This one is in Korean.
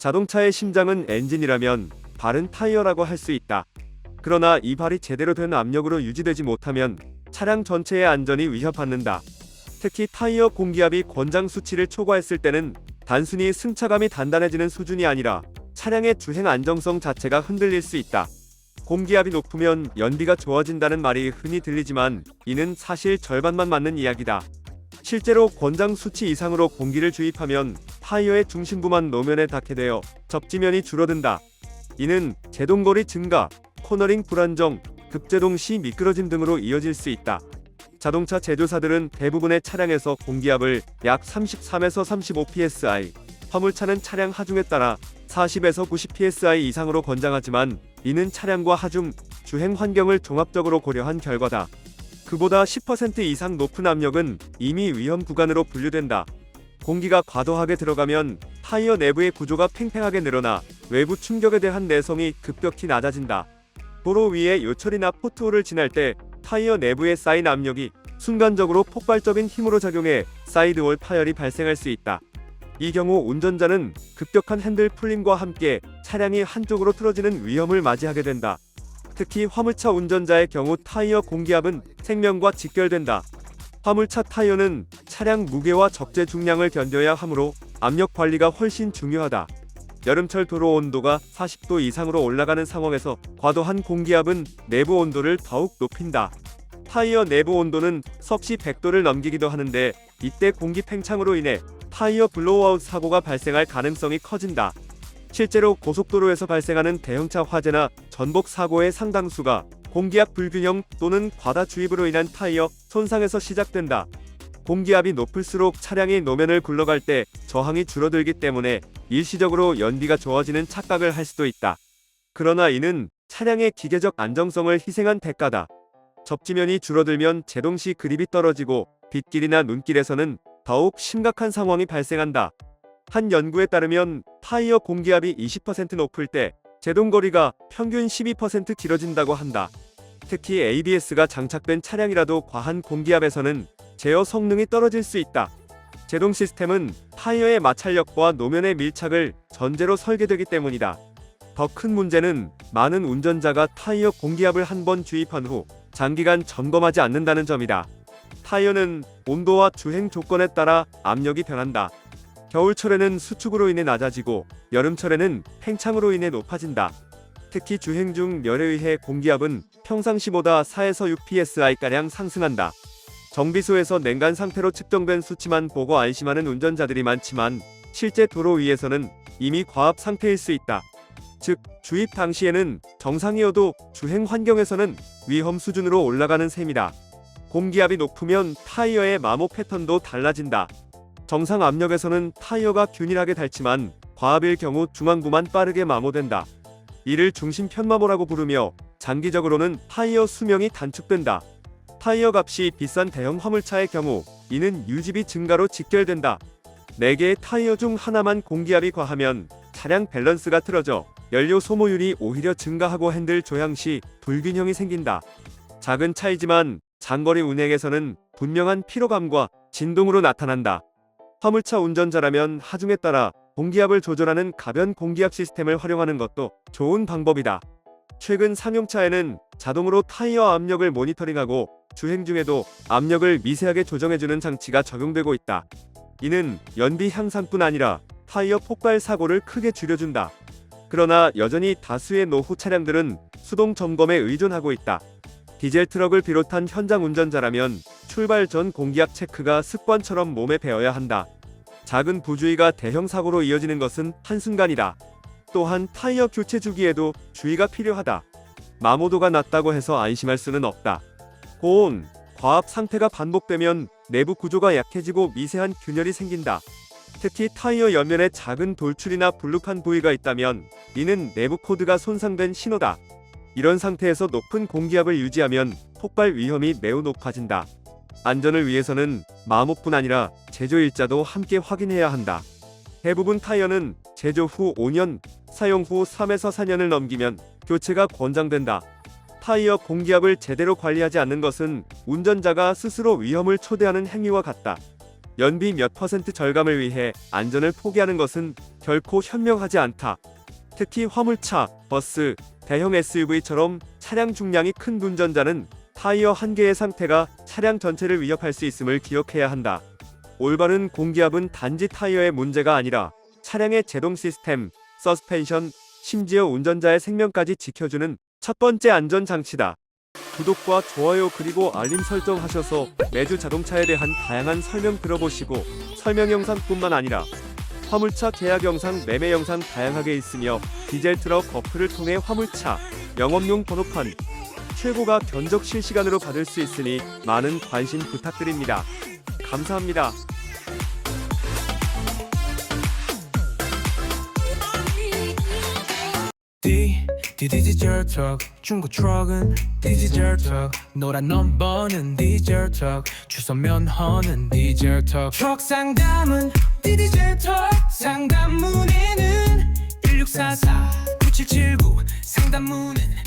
자동차의 심장은 엔진이라면 발은 타이어라고 할 수 있다. 그러나 이 발이 제대로 된 압력으로 유지되지 못하면 차량 전체의 안전이 위협받는다. 특히 타이어 공기압이 권장 수치를 초과했을 때는 단순히 승차감이 단단해지는 수준이 아니라 차량의 주행 안정성 자체가 흔들릴 수 있다. 공기압이 높으면 연비가 좋아진다는 말이 흔히 들리지만 이는 사실 절반만 맞는 이야기다. 실제로 권장 수치 이상으로 공기를 주입하면 타이어의 중심부만 노면에 닿게 되어 접지면이 줄어든다. 이는 제동거리 증가, 코너링 불안정, 급제동 시 미끄러짐 등으로 이어질 수 있다. 자동차 제조사들은 대부분의 차량에서 공기압을 약 33에서 35 psi, 화물차는 차량 하중에 따라 40에서 90 psi 이상으로 권장하지만 이는 차량과 하중, 주행 환경을 종합적으로 고려한 결과다. 그보다 10% 이상 높은 압력은 이미 위험 구간으로 분류된다. 공기가 과도하게 들어가면 타이어 내부의 구조가 팽팽하게 늘어나 외부 충격에 대한 내성이 급격히 낮아진다. 도로 위에 요철이나 포트홀을 지날 때 타이어 내부에 쌓인 압력이 순간적으로 폭발적인 힘으로 작용해 사이드월 파열이 발생할 수 있다. 이 경우 운전자는 급격한 핸들 풀림과 함께 차량이 한쪽으로 틀어지는 위험을 맞이하게 된다. 특히 화물차 운전자의 경우 타이어 공기압은 생명과 직결된다. 화물차 타이어는 차량 무게와 적재 중량을 견뎌야 하므로 압력 관리가 훨씬 중요하다. 여름철 도로 온도가 40도 이상으로 올라가는 상황에서 과도한 공기압은 내부 온도를 더욱 높인다. 타이어 내부 온도는 섭씨 100도를 넘기기도 하는데 이때 공기 팽창으로 인해 타이어 블로우아웃 사고가 발생할 가능성이 커진다. 실제로 고속도로에서 발생하는 대형차 화재나 전복 사고의 상당수가 공기압 불균형 또는 과다 주입으로 인한 타이어 손상에서 시작된다. 공기압이 높을수록 차량이 노면을 굴러갈 때 저항이 줄어들기 때문에 일시적으로 연비가 좋아지는 착각을 할 수도 있다. 그러나 이는 차량의 기계적 안정성을 희생한 대가다. 접지면이 줄어들면 제동 시 그립이 떨어지고 빗길이나 눈길에서는 더욱 심각한 상황이 발생한다. 한 연구에 따르면 타이어 공기압이 20% 높을 때 제동거리가 평균 12% 길어진다고 한다. 특히 ABS가 장착된 차량이라도 과한 공기압에서는 제어 성능이 떨어질 수 있다. 제동 시스템은 타이어의 마찰력과 노면의 밀착을 전제로 설계되기 때문이다. 더 큰 문제는 많은 운전자가 타이어 공기압을 한 번 주입한 후 장기간 점검하지 않는다는 점이다. 타이어는 온도와 주행 조건에 따라 압력이 변한다. 겨울철에는 수축으로 인해 낮아지고 여름철에는 팽창으로 인해 높아진다. 특히 주행 중 열에 의해 공기압은 평상시보다 4에서 6 psi가량 상승한다. 정비소에서 냉간 상태로 측정된 수치만 보고 안심하는 운전자들이 많지만 실제 도로 위에서는 이미 과압 상태일 수 있다. 즉, 주입 당시에는 정상이어도 주행 환경에서는 위험 수준으로 올라가는 셈이다. 공기압이 높으면 타이어의 마모 패턴도 달라진다. 정상 압력에서는 타이어가 균일하게 닳지만 과압일 경우 중앙부만 빠르게 마모된다. 이를 중심 편마모라고 부르며 장기적으로는 타이어 수명이 단축된다. 타이어 값이 비싼 대형 화물차의 경우 이는 유지비 증가로 직결된다. 4개의 타이어 중 하나만 공기압이 과하면 차량 밸런스가 틀어져 연료 소모율이 오히려 증가하고 핸들 조향 시 불균형이 생긴다. 작은 차이지만 장거리 운행에서는 분명한 피로감과 진동으로 나타난다. 화물차 운전자라면 하중에 따라 공기압을 조절하는 가변 공기압 시스템을 활용하는 것도 좋은 방법이다. 최근 상용차에는 자동으로 타이어 압력을 모니터링하고 주행 중에도 압력을 미세하게 조정해주는 장치가 적용되고 있다. 이는 연비 향상뿐 아니라 타이어 폭발 사고를 크게 줄여준다. 그러나 여전히 다수의 노후 차량들은 수동 점검에 의존하고 있다. 디젤 트럭을 비롯한 현장 운전자라면 출발 전 공기압 체크가 습관처럼 몸에 배어야 한다. 작은 부주의가 대형 사고로 이어지는 것은 한순간이다. 또한 타이어 교체 주기에도 주의가 필요하다. 마모도가 낮다고 해서 안심할 수는 없다. 고온, 과압 상태가 반복되면 내부 구조가 약해지고 미세한 균열이 생긴다. 특히 타이어 옆면에 작은 돌출이나 불룩한 부위가 있다면 이는 내부 코드가 손상된 신호다. 이런 상태에서 높은 공기압을 유지하면 폭발 위험이 매우 높아진다. 안전을 위해서는 마모뿐 아니라 제조일자도 함께 확인해야 한다. 대부분 타이어는 제조 후 5년, 사용 후 3에서 4년을 넘기면 교체가 권장된다. 타이어 공기압을 제대로 관리하지 않는 것은 운전자가 스스로 위험을 초래하는 행위와 같다. 연비 몇 퍼센트 절감을 위해 안전을 포기하는 것은 결코 현명하지 않다. 특히 화물차, 버스, 대형 SUV처럼 차량 중량이 큰 운전자는 타이어 한 개의 상태가 차량 전체를 위협할 수 있음을 기억해야 한다. 올바른 공기압은 단지 타이어의 문제가 아니라 차량의 제동 시스템, 서스펜션, 심지어 운전자의 생명까지 지켜주는 첫 번째 안전 장치다. 구독과 좋아요 그리고 알림 설정하셔서 매주 자동차에 대한 다양한 설명 들어보시고 설명 영상뿐만 아니라 화물차 계약 영상, 매매 영상 다양하게 있으며 디젤 트럭 어플을 통해 화물차 영업용 번호판 최고가 견적 실시간으로 받을 수 있으니 많은 관심 부탁드립니다. 감사합니다. 디젤 트럭 중고 트럭은 디젤 트럭 노란 넘버는 디젤 트럭 주소 면허는 디젤 트럭 상담은 디젤 트럭 상담 문의는 1644-9779 상담 문의는